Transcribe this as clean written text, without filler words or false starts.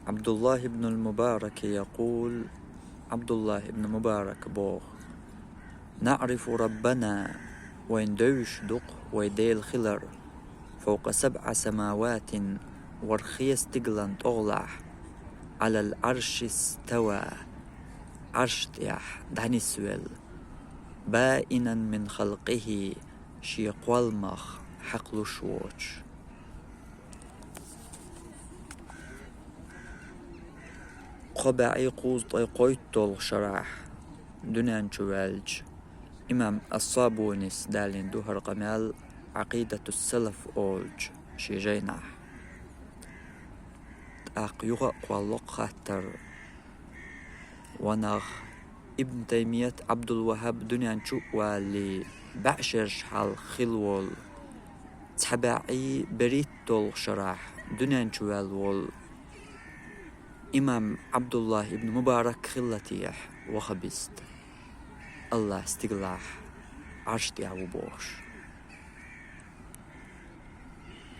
عبد الله بن المبارك يقول: عبد الله بن مبارك بوغ: نعرف ربنا وين دوش دق ويديل خلر فوق 7 سماوات ورخيس تقلن تغلح على العرش استوى عرش تيح دهني السويل بائنا من خلقه شي قوالمخ حقل شووش. قبعي قوز طيقويت طول شرح دنيان شوالج إمام الصابونس دالين دوهر قمال عقيدة السلف أولج شي جينح تاق يغا قوالق خاتر ونغ ابن تيمية عبد الوهاب دنيان شو والي بعشرش حال خلول تحبعي بريت طول شرح دنيان شوال وول إمام عبد الله ابن مبارك خلتيح وخبست الله استقلاح عرش ديعو بوش.